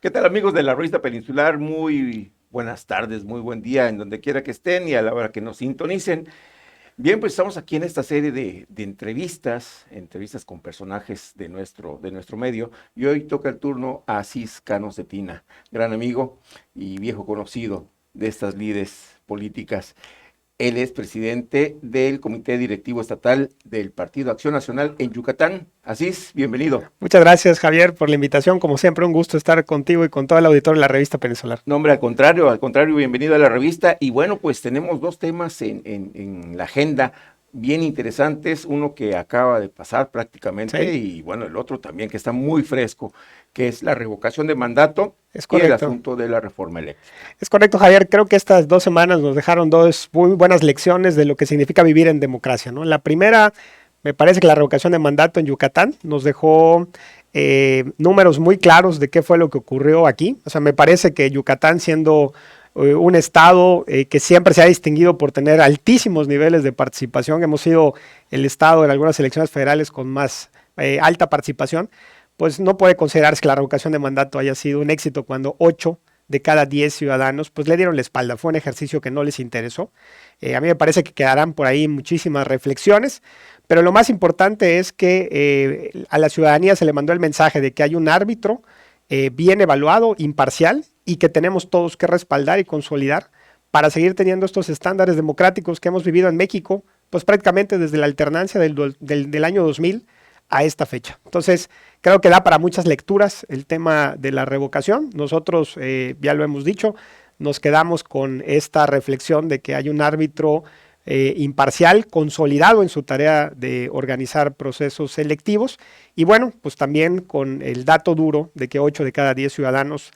¿Qué tal, amigos de la Revista Peninsular? Muy buenas tardes, muy buen día en donde quiera que estén y a la hora que nos sintonicen. Bien, pues estamos aquí en esta serie de entrevistas con personajes de nuestro medio, y hoy toca el turno a Asís Cano Cetina, gran amigo y viejo conocido de estas lides políticas. Él es presidente del Comité Directivo Estatal del Partido Acción Nacional en Yucatán. Asís, bienvenido. Muchas gracias, Javier, por la invitación. Como siempre, un gusto estar contigo y con todo el auditorio de la revista Peninsular. No, hombre, al contrario, bienvenido a la revista. Y bueno, pues tenemos dos temas en la agenda bien interesantes, uno que acaba de pasar prácticamente Sí, y bueno, el otro también que está muy fresco, que es la revocación de mandato es y el correcto. asunto de la reforma eléctrica. Es correcto, Javier. Creo que estas 2 semanas nos dejaron dos muy buenas lecciones de lo que significa vivir en democracia, ¿no? La primera, me parece que la revocación de mandato en Yucatán nos dejó números muy claros de qué fue lo que ocurrió aquí. O sea, me parece que Yucatán, siendo un estado que siempre se ha distinguido por tener altísimos niveles de participación, hemos sido el estado en algunas elecciones federales con más alta participación, pues no puede considerarse que la revocación de mandato haya sido un éxito cuando 8 de cada 10 ciudadanos pues le dieron la espalda. Fue un ejercicio que no les interesó. A mí me parece que quedarán por ahí muchísimas reflexiones, pero lo más importante es que a la ciudadanía se le mandó el mensaje de que hay un árbitro bien evaluado, imparcial, y que tenemos todos que respaldar y consolidar para seguir teniendo estos estándares democráticos que hemos vivido en México, pues prácticamente desde la alternancia del año 2000 a esta fecha. Entonces, creo que da para muchas lecturas el tema de la revocación. Nosotros, ya lo hemos dicho, nos quedamos con esta reflexión de que hay un árbitro imparcial, consolidado en su tarea de organizar procesos selectivos, y bueno, pues también con el dato duro de que 8 de cada 10 ciudadanos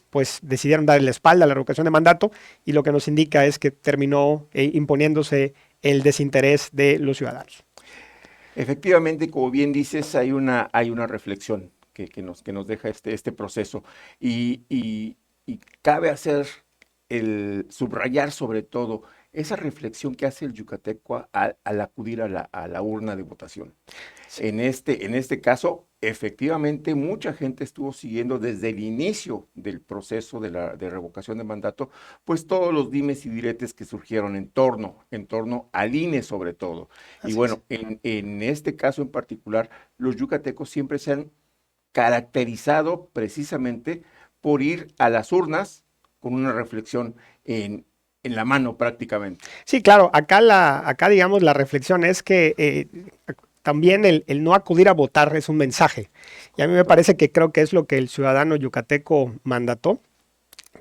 pues decidieron darle la espalda a la revocación de mandato, y lo que nos indica es que terminó imponiéndose el desinterés de los ciudadanos. Efectivamente, como bien dices, hay una reflexión que nos deja este proceso y cabe hacer subrayar sobre todo esa reflexión que hace el yucateco al acudir a la urna de votación. Sí. En este caso, efectivamente, mucha gente estuvo siguiendo desde el inicio del proceso de revocación de mandato, pues todos los dimes y diretes que surgieron en torno al INE sobre todo. Y Así es. bueno, en este caso en particular, los yucatecos siempre se han caracterizado precisamente por ir a las urnas con una reflexión en la mano prácticamente. Sí, claro, acá digamos la reflexión es que también el no acudir a votar es un mensaje. Y a mí me parece que creo que es lo que el ciudadano yucateco mandató.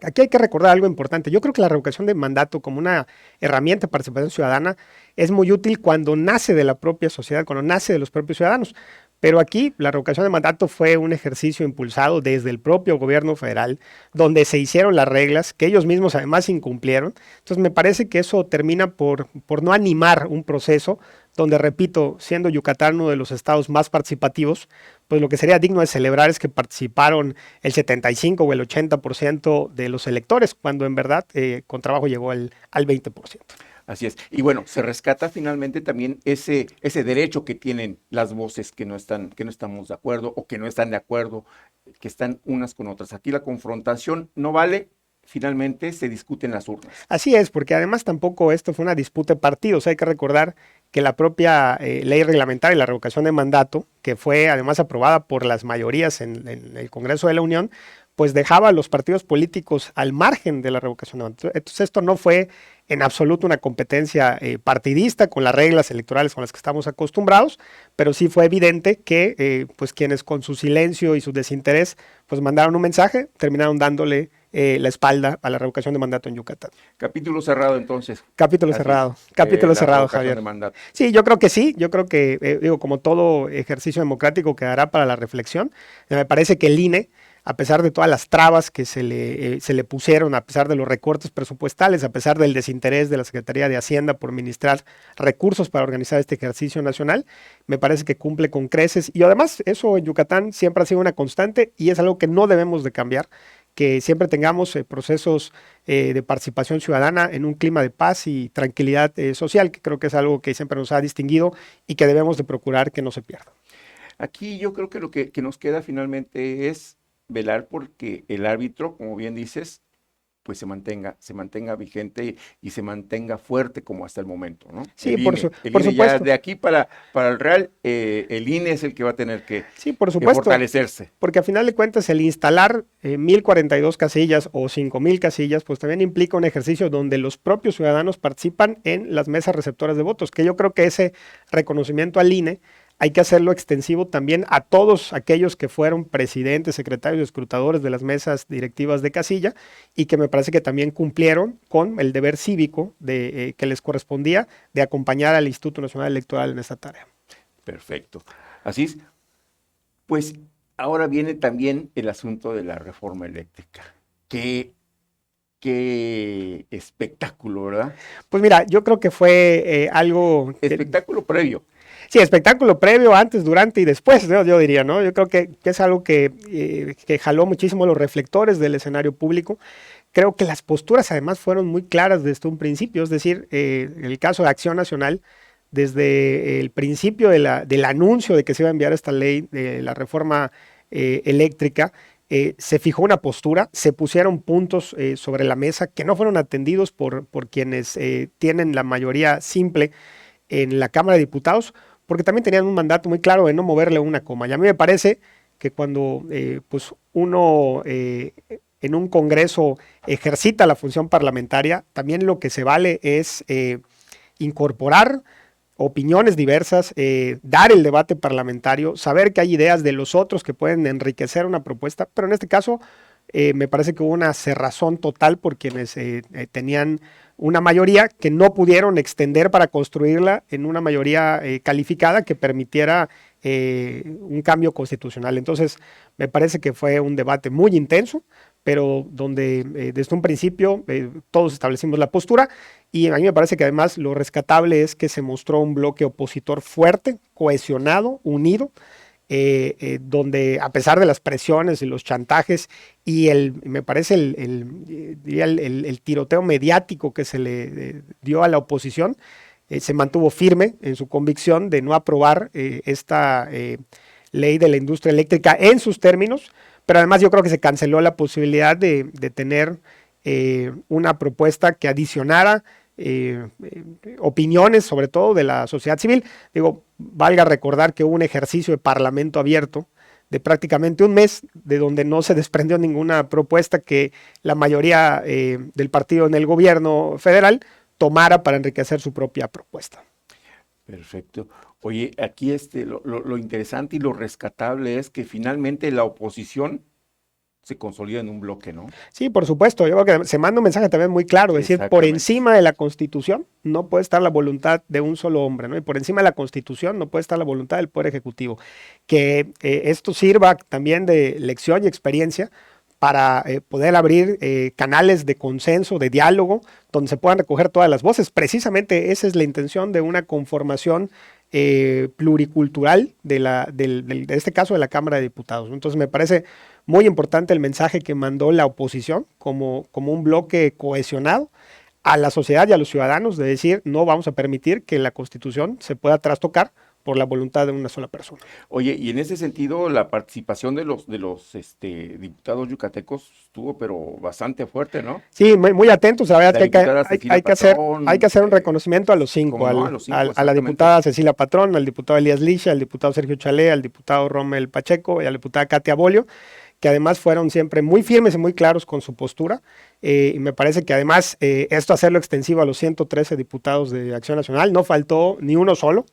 Aquí hay que recordar algo importante. Yo creo que la revocación de mandato como una herramienta de participación ciudadana es muy útil cuando nace de la propia sociedad, cuando nace de los propios ciudadanos. Pero aquí la revocación de mandato fue un ejercicio impulsado desde el propio gobierno federal, donde se hicieron las reglas que ellos mismos además incumplieron. Entonces me parece que eso termina por no animar un proceso donde, repito, siendo Yucatán uno de los estados más participativos, pues lo que sería digno de celebrar es que participaron el 75 o el 80% de los electores, cuando en verdad con trabajo llegó al 20%. Así es. Y bueno, se rescata finalmente también ese derecho que tienen las voces que no estamos de acuerdo o que no están de acuerdo, que están unas con otras. Aquí la confrontación no vale, finalmente se discute en las urnas. Así es, porque además tampoco esto fue una disputa de partidos. Hay que recordar que la propia ley reglamentaria y la revocación de mandato, que fue además aprobada por las mayorías en el Congreso de la Unión, pues dejaba a los partidos políticos al margen de la revocación de mandato. Entonces esto no fue en absoluto una competencia partidista con las reglas electorales con las que estamos acostumbrados, pero sí fue evidente que pues quienes con su silencio y su desinterés pues mandaron un mensaje, terminaron dándole la espalda a la revocación de mandato en Yucatán. Capítulo cerrado entonces, así es, Capítulo la cerrado, revocación de Javier. mandato. Sí, yo creo que, digo, como todo ejercicio democrático quedará para la reflexión. Me parece que el INE, a pesar de todas las trabas que se le pusieron, a pesar de los recortes presupuestales, a pesar del desinterés de la Secretaría de Hacienda por ministrar recursos para organizar este ejercicio nacional, me parece que cumple con creces. Y además, eso en Yucatán siempre ha sido una constante y es algo que no debemos de cambiar, que siempre tengamos procesos de participación ciudadana en un clima de paz y tranquilidad social, que creo que es algo que siempre nos ha distinguido y que debemos de procurar que no se pierda. Aquí yo creo que lo que nos queda finalmente es velar porque el árbitro, como bien dices, pues se mantenga vigente y se mantenga fuerte como hasta el momento, ¿no? Sí, El por INE ya supuesto. de aquí para el Real, el INE es el que va a tener Sí, por que supuesto. fortalecerse. Porque a final de cuentas el instalar 1042 casillas o 5000 casillas, pues también implica un ejercicio donde los propios ciudadanos participan en las mesas receptoras de votos, que yo creo que ese reconocimiento al INE hay que hacerlo extensivo también a todos aquellos que fueron presidentes, secretarios, escrutadores de las mesas directivas de casilla y que me parece que también cumplieron con el deber cívico que les correspondía de acompañar al Instituto Nacional Electoral en esta tarea. Perfecto. Así es. Pues ahora viene también el asunto de la reforma eléctrica. Qué, qué espectáculo, ¿verdad? Pues mira, yo creo que fue algo que Espectáculo previo. sí, espectáculo previo, antes, durante y después, ¿no? Yo diría, ¿no? Yo creo que es algo que jaló muchísimo los reflectores del escenario público. Creo que las posturas además fueron muy claras desde un principio, es decir, el caso de Acción Nacional, desde el principio del anuncio de que se iba a enviar esta ley de la reforma eléctrica, se fijó una postura, se pusieron puntos sobre la mesa que no fueron atendidos por quienes tienen la mayoría simple en la Cámara de Diputados, porque también tenían un mandato muy claro de no moverle una coma. Y a mí me parece que cuando pues uno en un Congreso ejercita la función parlamentaria, también lo que se vale es incorporar opiniones diversas, dar el debate parlamentario, saber que hay ideas de los otros que pueden enriquecer una propuesta, pero en este caso me parece que hubo una cerrazón total por quienes tenían una mayoría que no pudieron extender para construirla en una mayoría calificada que permitiera un cambio constitucional. Entonces, me parece que fue un debate muy intenso, pero donde desde un principio todos establecimos la postura y a mí me parece que además lo rescatable es que se mostró un bloque opositor fuerte, cohesionado, unido, donde a pesar de las presiones y los chantajes y me parece el tiroteo mediático que se le dio a la oposición, se mantuvo firme en su convicción de no aprobar esta ley de la industria eléctrica en sus términos, pero además yo creo que se canceló la posibilidad de tener una propuesta que adicionara opiniones, sobre todo de la sociedad civil. Digo, valga recordar que hubo un ejercicio de parlamento abierto de prácticamente un mes, de donde no se desprendió ninguna propuesta que la mayoría del partido en el gobierno federal tomara para enriquecer su propia propuesta. Perfecto. Oye, aquí lo interesante y lo rescatable es que finalmente la oposición se consolida en un bloque, ¿no? Sí, por supuesto, yo creo que se manda un mensaje también muy claro, es decir, por Exactamente. encima de la Constitución no puede estar la voluntad de un solo hombre, ¿no? Y por encima de la Constitución no puede estar la voluntad del Poder Ejecutivo. Que esto sirva también de lección y experiencia para poder abrir canales de consenso, de diálogo, donde se puedan recoger todas las voces. Precisamente esa es la intención de una conformación pluricultural de este caso de la Cámara de Diputados. Entonces me parece muy importante el mensaje que mandó la oposición como un bloque cohesionado a la sociedad y a los ciudadanos de decir no vamos a permitir que la Constitución se pueda trastocar por la voluntad de una sola persona. Oye, y en ese sentido, la participación de los diputados yucatecos estuvo, pero bastante fuerte, ¿no? Sí, muy atentos. La verdad La es que diputada Cecilia hay que Patrón, hacer un reconocimiento a los cinco, como no, a los cinco, a la exactamente. diputada Cecilia Patrón, al diputado Elías Licha, al diputado Sergio Chalé, al diputado Rommel Pacheco y a la diputada Katia Bolio, que además fueron siempre muy firmes y muy claros con su postura. Y me parece que además esto hacerlo extensivo a los 113 diputados de Acción Nacional, no faltó ni uno solo.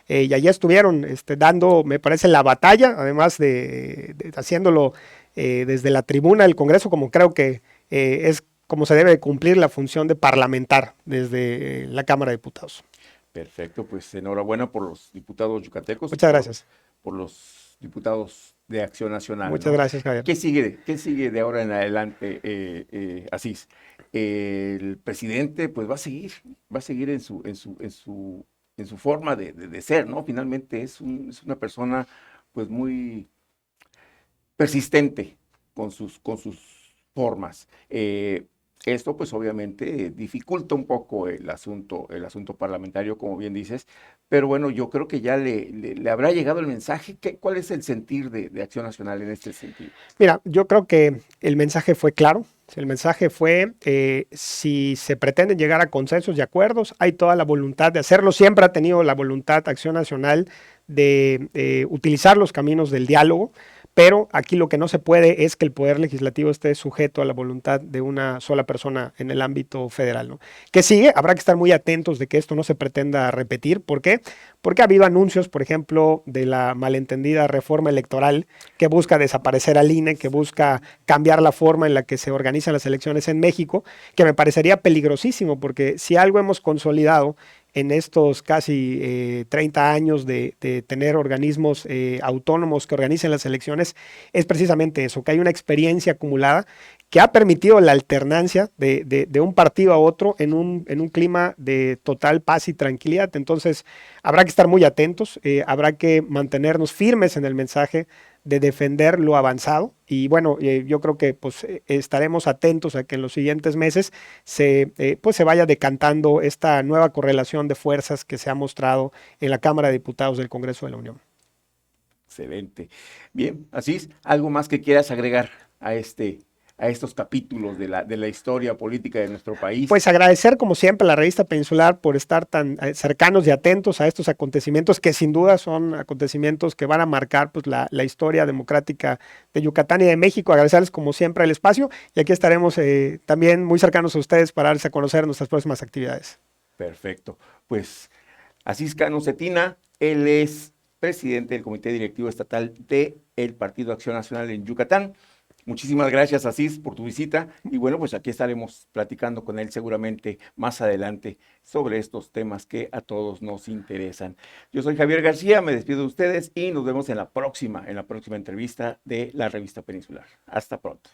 Y allí estuvieron dando, me parece, la batalla, además de haciéndolo desde la tribuna del Congreso, como creo que es como se debe cumplir la función de parlamentar desde la Cámara de Diputados. Perfecto, pues enhorabuena por los diputados yucatecos y Muchas gracias. por los diputados de Acción Nacional, Muchas ¿no? gracias, Javier. ¿Qué sigue de ahora en adelante, Asís? El presidente, pues va a seguir en su forma de ser, ¿no? Finalmente es una persona, pues muy persistente con sus formas. Esto pues obviamente dificulta un poco el asunto parlamentario, como bien dices, pero bueno, yo creo que ya le habrá llegado el mensaje. ¿Cuál es el sentir de Acción Nacional en este sentido? Mira, yo creo que el mensaje fue claro. El mensaje fue, si se pretenden llegar a consensos y acuerdos, hay toda la voluntad de hacerlo. Siempre ha tenido la voluntad Acción Nacional de utilizar los caminos del diálogo, pero aquí lo que no se puede es que el Poder Legislativo esté sujeto a la voluntad de una sola persona en el ámbito federal, ¿no? ¿Qué sigue? Habrá que estar muy atentos de que esto no se pretenda repetir. ¿Por qué? Porque ha habido anuncios, por ejemplo, de la malentendida reforma electoral que busca desaparecer al INE, que busca cambiar la forma en la que se organizan las elecciones en México, que me parecería peligrosísimo, porque si algo hemos consolidado en estos casi 30 años de tener organismos autónomos que organicen las elecciones, es precisamente eso, que hay una experiencia acumulada que ha permitido la alternancia de un partido a otro en un clima de total paz y tranquilidad. Entonces, habrá que estar muy atentos, habrá que mantenernos firmes en el mensaje de defender lo avanzado y bueno, yo creo que pues estaremos atentos a que en los siguientes meses pues se vaya decantando esta nueva correlación de fuerzas que se ha mostrado en la Cámara de Diputados del Congreso de la Unión. Excelente. Bien, Asís, ¿algo más que quieras agregar a estos capítulos de la historia política de nuestro país? Pues agradecer como siempre a la revista Peninsular por estar tan cercanos y atentos a estos acontecimientos que sin duda son acontecimientos que van a marcar pues la historia democrática de Yucatán y de México. Agradecerles como siempre el espacio y aquí estaremos también muy cercanos a ustedes para darles a conocer nuestras próximas actividades. Perfecto. Pues Asís Cano Cetina, él es presidente del Comité Directivo Estatal del Partido Acción Nacional en Yucatán. Muchísimas gracias, Asís, por tu visita. Y bueno, pues aquí estaremos platicando con él seguramente más adelante sobre estos temas que a todos nos interesan. Yo soy Javier García, me despido de ustedes y nos vemos en la próxima entrevista de la revista Peninsular. Hasta pronto.